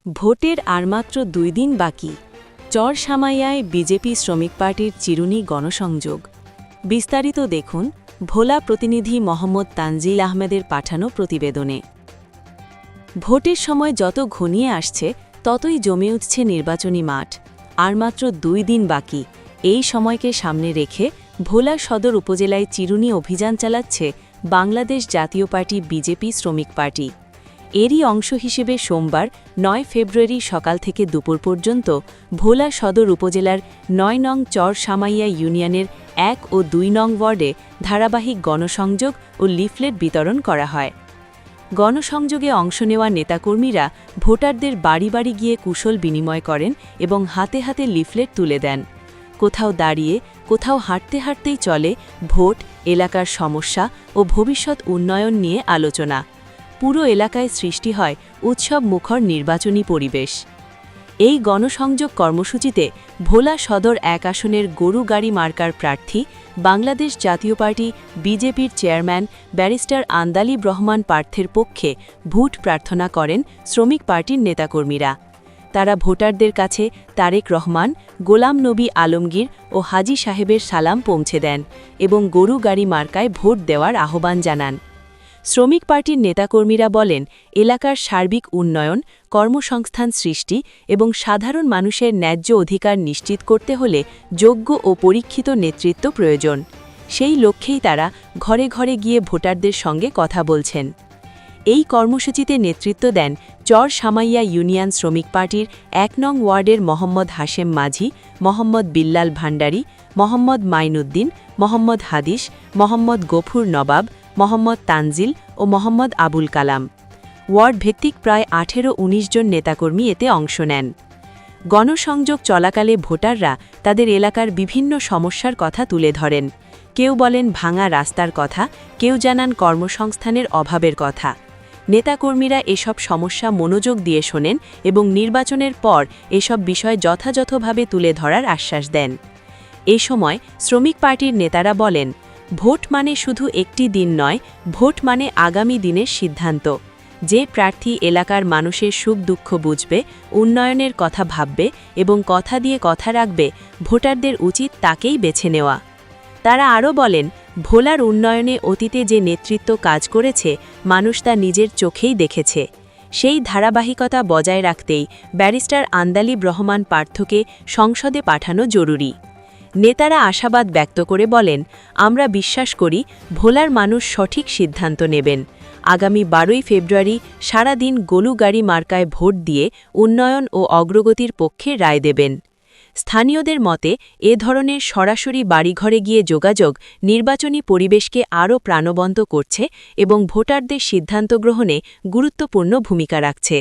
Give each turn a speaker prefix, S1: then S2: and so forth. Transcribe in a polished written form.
S1: ভোটের আর মাত্র ২ দিন বাকি। চরসামাইয়ায় বিজেপি শ্রমিক পার্টির চিরুনি গণসংযোগ। বিস্তারিত দেখুন ভোলা প্রতিনিধি মোহাম্মদ তানজিল আহমেদের পাঠানো প্রতিবেদনে। ভোটের সময় যত ঘনিয়ে আসছে ততই জমে উঠছে নির্বাচনী মাঠ। আর মাত্র ২ দিন বাকি। এই সময়কে সামনে রেখে ভোলা সদর উপজেলায় চিরুনি অভিযান চালাচ্ছে বাংলাদেশ জাতীয় পার্টি বিজেপি শ্রমিক পার্টি। এরই অংশ হিসেবে সোমবার ৯ ফেব্রুয়ারি সকাল থেকে দুপুর পর্যন্ত ভোলা সদর উপজেলার ৯ নং চরসামাইয়া ইউনিয়নের ১ ও ২ নং ওয়ার্ডে ধারাবাহিক গণসংযোগ ও লিফলেট বিতরণ করা হয়। গণসংযোগে অংশ নেওয়া নেতাকর্মীরা ভোটারদের বাড়ি বাড়ি গিয়ে কুশল বিনিময় করেন এবং হাতে হাতে লিফলেট তুলে দেন। কোথাও দাঁড়িয়ে, কোথাও হাঁটতে হাঁটতেই চলে ভোট, এলাকার সমস্যা ও ভবিষ্যৎ উন্নয়ন নিয়ে আলোচনা। পুরো এলাকায় সৃষ্টি হয় উৎসব মুখর নির্বাচনী পরিবেশ। এই গণসংযোগ কর্মসূচিতে ভোলা সদর ১ আসনের গরু গাড়ি মার্কার প্রার্থী বাংলাদেশ জাতীয় পার্টি বিজেপির চেয়ারম্যান ব্যারিস্টার আন্দালিব রহমান পার্থের পক্ষে ভোট প্রার্থনা করেন শ্রমিক পার্টির নেতাকর্মীরা। তারা ভোটারদের কাছে তারেক রহমান, গোলাম নবী আলমগীর ও হাজী সাহেবের সালাম পৌঁছে দেন এবং গরু গাড়ি মার্কায় ভোট দেওয়ার আহ্বান জানান। শ্রমিক পার্টির নেতাকর্মীরা বলেন, এলাকার সার্বিক উন্নয়ন, কর্মসংস্থান সৃষ্টি এবং সাধারণ মানুষের ন্যায্য অধিকার নিশ্চিত করতে হলে যোগ্য ও পরীক্ষিত নেতৃত্ব প্রয়োজন। সেই লক্ষ্যেই তারা ঘরে ঘরে গিয়ে ভোটারদের সঙ্গে কথা বলছেন। এই কর্মসূচিতে নেতৃত্ব দেন চরসামাইয়া ইউনিয়ন শ্রমিক পার্টির ১ নং ওয়ার্ডের মোহাম্মদ হাশেম মাঝি, মোহাম্মদ বিল্লাল ভান্ডারী, মোহাম্মদ মাইনুদ্দিন, মোহাম্মদ হাদিস, মোহাম্মদ গফুর নবাব, মোহাম্মদ তানজিল ও মোহাম্মদ আবুল কালাম। ওয়ার্ড ভিত্তিক প্রায় ১৮-১৯ জন নেতাকর্মী এতে অংশ নেন। গণসংযোগ চলাকালে ভোটাররা তাদের এলাকার বিভিন্ন সমস্যার কথা তুলে ধরেন। কেউ বলেন ভাঙা রাস্তার কথা, কেউ জানান কর্মসংস্থানের অভাবের কথা। নেতাকর্মীরা এসব সমস্যা মনোযোগ দিয়ে শোনেন এবং নির্বাচনের পর এসব বিষয় যথাযথভাবে তুলে ধরার আশ্বাস দেন। এ সময় শ্রমিক পার্টির নেতারা বলেন, ভোট মানে শুধু একটি দিন নয়, ভোট মানে আগামী দিনের সিদ্ধান্ত। যে প্রার্থী এলাকার মানুষের সুখ দুঃখ বুঝবে, উন্নয়নের কথা ভাববে এবং কথা দিয়ে কথা রাখবে, ভোটারদের উচিত তাকেই বেছে নেওয়া। তারা আরও বলেন, ভোলার উন্নয়নে অতীতে যে নেতৃত্ব কাজ করেছে, মানুষ তা নিজের চোখেই দেখেছে। সেই ধারাবাহিকতা বজায় রাখতেই ব্যারিস্টার আন্দালিব রহমান পার্থকে সংসদে পাঠানো জরুরি। নেতারা আশাবাদ ব্যক্ত করে বলেন, আমরা বিশ্বাস করি ভোলার মানুষ সঠিক সিদ্ধান্ত নেবেন। আগামী ১২ ফেব্রুয়ারি সারা দিন গরু গাড়ি মার্কায় ভোট দিয়ে উন্নয়ন ও অগ্রগতির পক্ষে রায় দেবেন। স্থানীয়দের মতে এ ধরনের সরাসরি বাড়িঘরে গিয়ে যোগাযোগ নির্বাচনী পরিবেশকে আরও প্রাণবন্ত করছে এবং ভোটারদের সিদ্ধান্ত গ্রহণে গুরুত্বপূর্ণ ভূমিকা রাখছে।